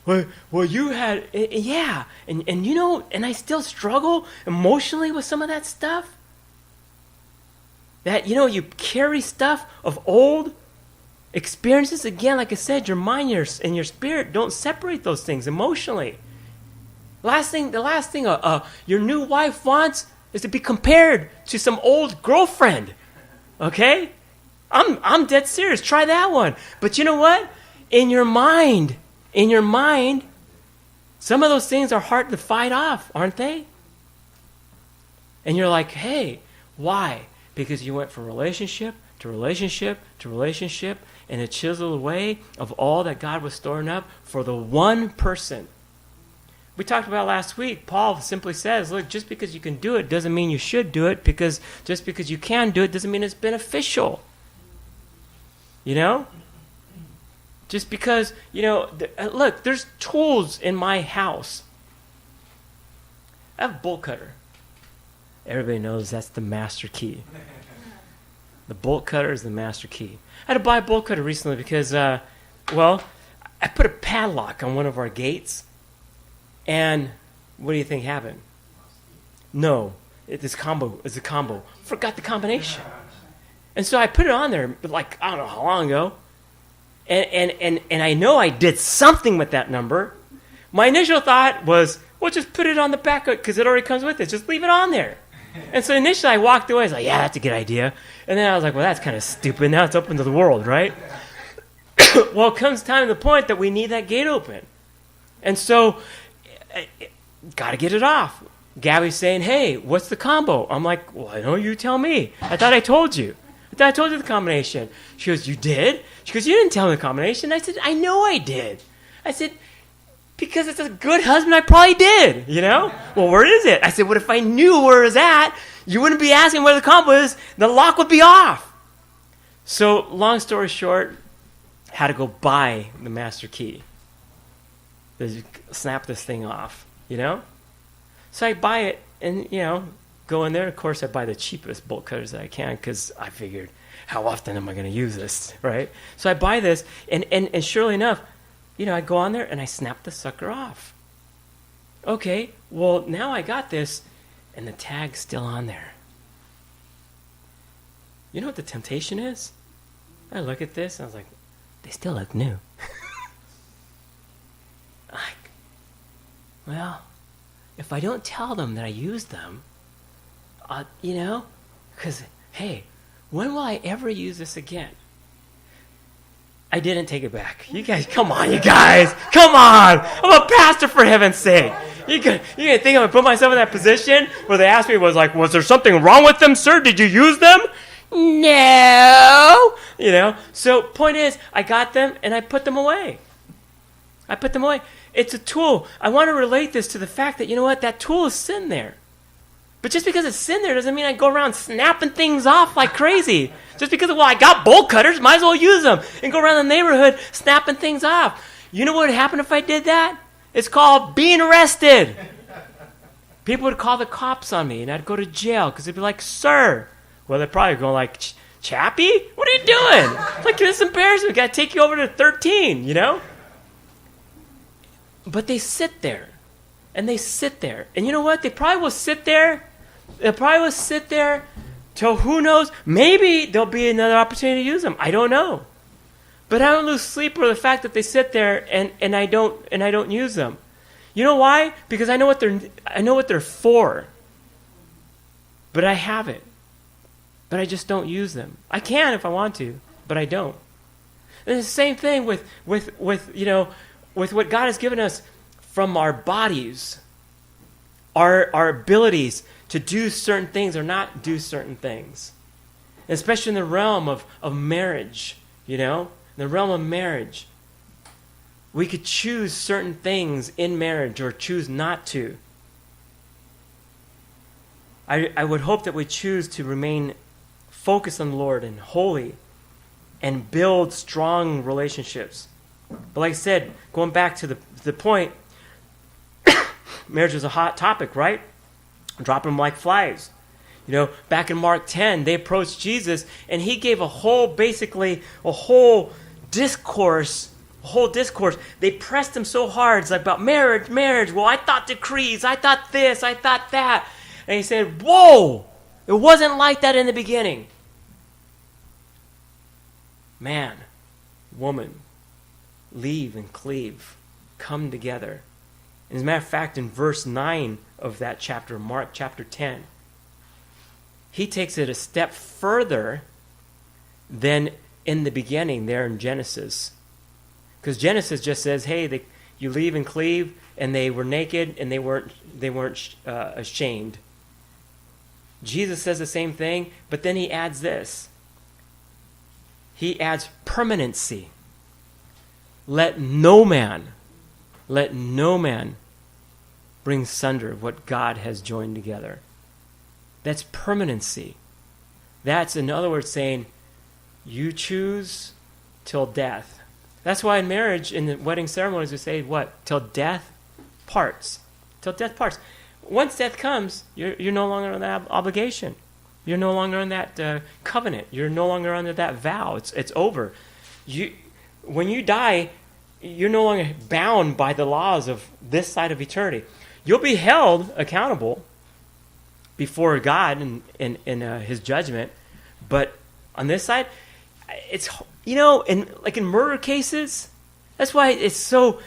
well, you had, yeah. And you know, and I still struggle emotionally with some of that stuff. That, you know, you carry stuff of old experiences. Again, like I said, your mind and your spirit don't separate those things emotionally. The last thing your new wife wants is to be compared to some old girlfriend. Okay? I'm dead serious. Try that one. But you know what? In your mind, some of those things are hard to fight off, aren't they? And you're like, hey, why? Because you went from relationship to relationship to relationship, and it chiseled away of all that God was storing up for the one person. We talked about last week, Paul simply says, look, just because you can do it doesn't mean you should do it, because just because you can do it doesn't mean it's beneficial. You know? Just because, you know, look, there's tools in my house. I have a bolt cutter. Everybody knows that's the master key. The bolt cutter is the master key. I had to buy a bolt cutter recently because, I put a padlock on one of our gates. And what do you think happened? No, it's a combo. Forgot the combination. And so I put it on there, like, I don't know how long ago. And I know I did something with that number. My initial thought was, well, just put it on the back because it already comes with it. Just leave it on there. And so initially I walked away. I was like, yeah, that's a good idea. And then I was like, well, that's kind of stupid. Now it's open to the world, right? Well, it comes time to the point that we need that gate open. And so, got to get it off. Gabby's saying, hey, what's the combo? I'm like, well, I know, you tell me. I thought I told you. I told you the combination. She goes, you did? She goes, you didn't tell me the combination. I said, I know I did. I said, because it's a good husband, I probably did, you know? Well, where is it? I said, what if I knew where it was at? You wouldn't be asking where the combo is. The lock would be off. So, long story short, had to go buy the master key. Snap this thing off, you know? So I buy it and, you know, go in there. Of course, I buy the cheapest bolt cutters that I can because I figured, how often am I going to use this, right? So I buy this, and surely enough, you know, I go on there and I snap the sucker off. Okay, well, now I got this, and the tag's still on there. You know what the temptation is? I look at this, and I was like, they still look new. Like, well, if I don't tell them that I used them, you know, because, hey, when will I ever use this again? I didn't take it back. You guys, come on, you guys. Come on. I'm a pastor, for heaven's sake. You can think I'm going to put myself in that position where they asked me, was there something wrong with them, sir? Did you use them? No. You know, so point is, I got them and I put them away. It's a tool. I want to relate this to the fact that, you know what, that tool is sitting there. But just because it's sitting there doesn't mean I go around snapping things off like crazy. Just because, well, I got bolt cutters, might as well use them. And go around the neighborhood snapping things off. You know what would happen if I did that? It's called being arrested. People would call the cops on me, and I'd go to jail because they'd be like, sir. Well, they're probably going like, Chappie? What are you doing? Like, this is embarrassing. We got to take you over to 13, you know? But they sit there. And they sit there. And you know what? They probably will sit there. Till who knows? Maybe there'll be another opportunity to use them. I don't know. But I don't lose sleep over the fact that they sit there and I don't use them. You know why? Because I know what they're for. But I have it. But I just don't use them. I can if I want to, but I don't. And it's the same thing with what God has given us from our bodies, our abilities to do certain things or not do certain things. Especially in the realm of marriage, you know? In the realm of marriage. We could choose certain things in marriage or choose not to. I would hope that we choose to remain focused on the Lord and holy and build strong relationships. But like I said, going back to the point, marriage was a hot topic, right? Dropping them like flies. You know, back in Mark 10, they approached Jesus, and he gave a whole discourse, whole discourse. They pressed him so hard. It's like about marriage, marriage. Well, I thought decrees. I thought this. I thought that. And he said, whoa, it wasn't like that in the beginning. Man, woman, leave and cleave, come together. As a matter of fact, in verse 9 of that chapter, Mark chapter 10, he takes it a step further than in the beginning there in Genesis. Because Genesis just says, hey, you leave and cleave, and they were naked, and they weren't ashamed. Jesus says the same thing, but then he adds this. He adds permanency. Let no man bring sunder what God has joined together. That's permanency. That's, in other words, saying, you choose till death. That's why in marriage, in the wedding ceremonies, we say, what? Till death parts. Till death parts. Once death comes, you're no longer on that obligation. You're no longer on that covenant. You're no longer under that vow. It's over. When you die, you're no longer bound by the laws of this side of eternity. You'll be held accountable before God in His judgment, but on this side, it's in murder cases. That's why it's so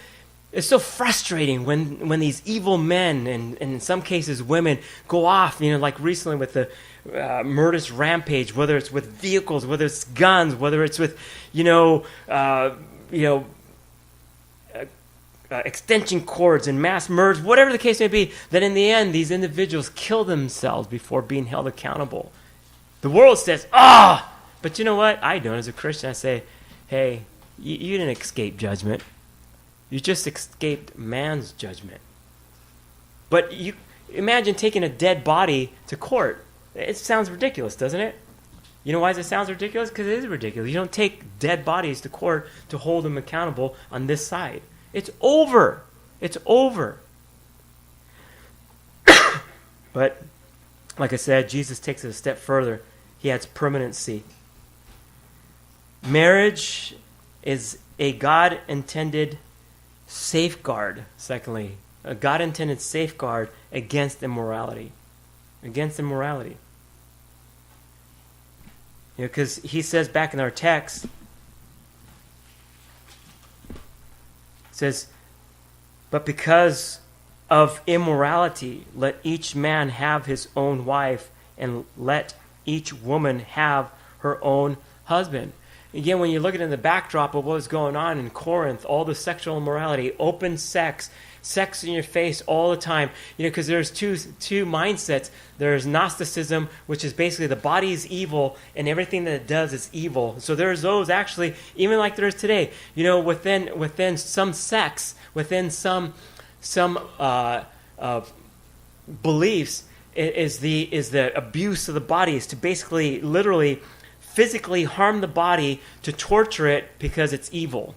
frustrating when these evil men and in some cases women go off. Like recently with the murderous rampage, whether it's with vehicles, whether it's guns, whether it's with extension cords and mass murders, whatever the case may be, that in the end, these individuals kill themselves before being held accountable. The world says, but you know what? I don't. As a Christian, I say, hey, you didn't escape judgment. You just escaped man's judgment. But you imagine taking a dead body to court. It sounds ridiculous, doesn't it? You know why it sounds ridiculous? Because it is ridiculous. You don't take dead bodies to court to hold them accountable on this side. It's over. It's over. But, like I said, Jesus takes it a step further. He adds permanency. Marriage is a God-intended safeguard, secondly. A God-intended safeguard against immorality. Against immorality. Because he says back in our text, says, but because of immorality, let each man have his own wife, and let each woman have her own husband. Again, when you look at it in the backdrop of what was going on in Corinth, all the sexual immorality, open sex in your face all the time, because there's two mindsets. There's Gnosticism, which is basically the body is evil and everything that it does is evil. So there's those actually, even like there is today, within some sects, within some beliefs, is the abuse of the body, is to basically literally physically harm the body, to torture it because it's evil.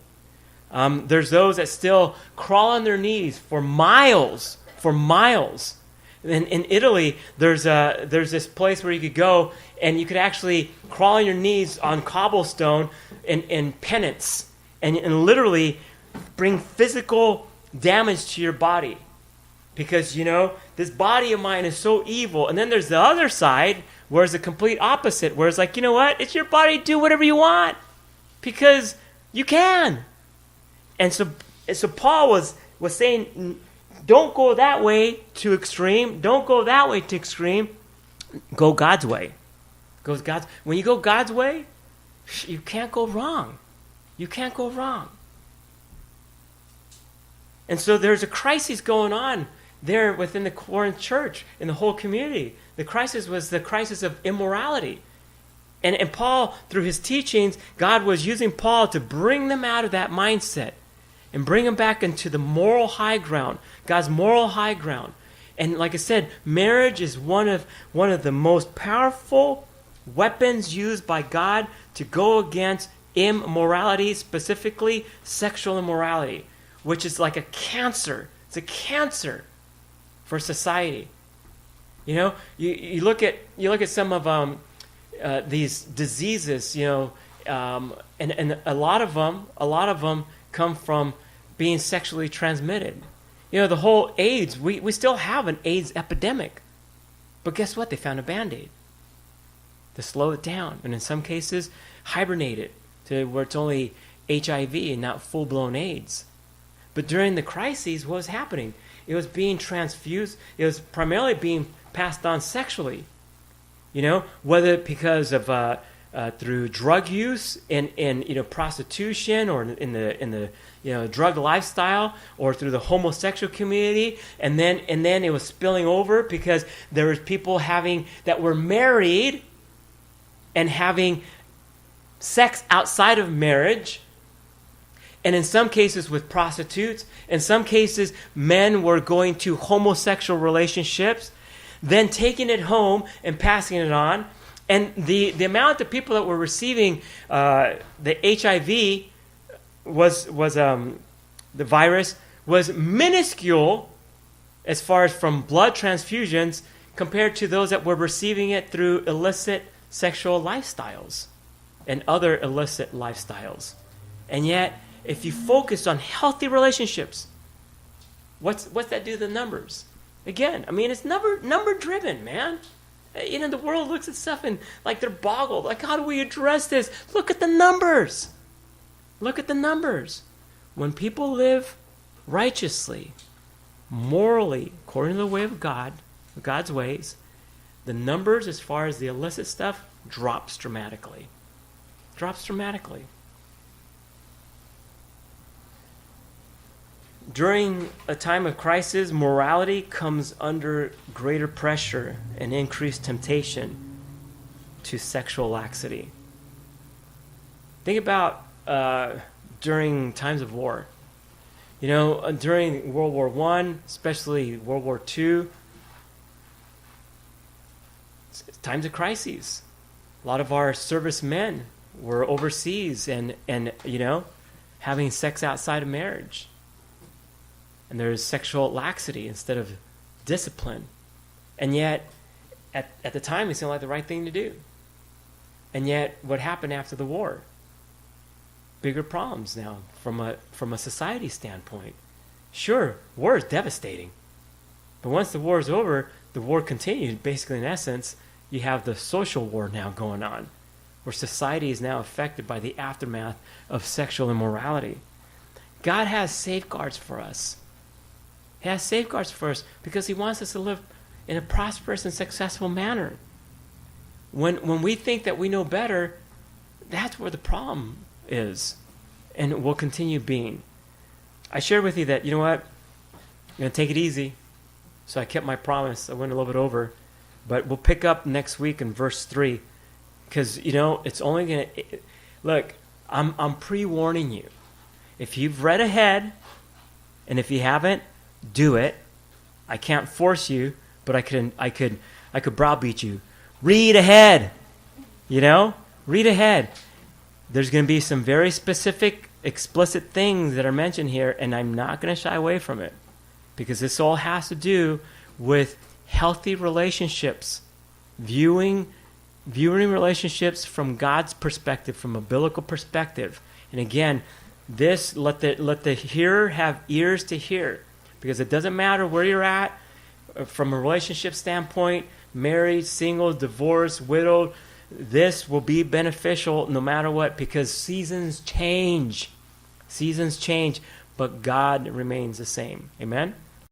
There's those that still crawl on their knees for miles. In Italy, there's this place where you could go and you could actually crawl on your knees on cobblestone in penance and literally bring physical damage to your body. Because, this body of mine is so evil. And then there's the other side, where it's the complete opposite, where it's like, you know what? It's your body, do whatever you want. Because you can. And so Paul was saying, don't go that way to extreme. Don't go that way to extreme. Go God's way. When you go God's way, you can't go wrong. You can't go wrong. And so there's a crisis going on there within the Corinth church, in the whole community. The crisis was the crisis of immorality. And Paul, through his teachings, God was using Paul to bring them out of that mindset and bring them back into the moral high ground, God's moral high ground. And like I said, marriage is one of the most powerful weapons used by God to go against immorality, specifically sexual immorality, which is like a cancer. It's a cancer for society. You look at some of these diseases, and a lot of them come from being sexually transmitted. The whole AIDS, we still have an AIDS epidemic. But guess what? They found a Band-Aid to slow it down. And in some cases, hibernate it to where it's only HIV and not full-blown AIDS. But during the crises, what was happening? It was being transfused. It was primarily being passed on sexually. Whether because of through drug use in prostitution or in the drug lifestyle, or through the homosexual community, and then it was spilling over because there was people that were married and having sex outside of marriage. And in some cases with prostitutes, in some cases men were going to homosexual relationships, then taking it home and passing it on. And the amount of people that were receiving the HIV the virus was minuscule as far as from blood transfusions compared to those that were receiving it through illicit sexual lifestyles and other illicit lifestyles. And yet, if you focus on healthy relationships, what's that do to the numbers? Again, it's number driven, man. The world looks at stuff and like they're boggled. Like, how do we address this? Look at the numbers. Look at the numbers. When people live righteously, morally, according to the way of God, God's ways, the numbers as far as the illicit stuff drops dramatically. Drops dramatically. During a time of crisis, morality comes under greater pressure and increased temptation to sexual laxity. Think about during times of war. During World War I, especially World War II, times of crises. A lot of our servicemen were overseas and having sex outside of marriage. And there's sexual laxity instead of discipline. And yet, at the time, it seemed like the right thing to do. And yet, what happened after the war? Bigger problems now from a society standpoint. Sure, war is devastating. But once the war is over, the war continues. Basically, in essence, you have the social war now going on, where society is now affected by the aftermath of sexual immorality. God has safeguards for us. He has safeguards for us because he wants us to live in a prosperous and successful manner. When we think that we know better, that's where the problem is and will continue being. I shared with you that, I'm going to take it easy. So I kept my promise. I went a little bit over. But we'll pick up next week in verse 3. Because, it's only going to... Look, I'm pre-warning you. If you've read ahead, and if you haven't, do it. I can't force you, but I could browbeat you. Read ahead. Read ahead. There's going to be some very specific, explicit things that are mentioned here, and I'm not going to shy away from it. Because this all has to do with healthy relationships, viewing relationships from God's perspective, from a biblical perspective. And again, this let the hearer have ears to hear, because it doesn't matter where you're at from a relationship standpoint, married, single, divorced, widowed. This will be beneficial no matter what, because seasons change, but God remains the same. Amen.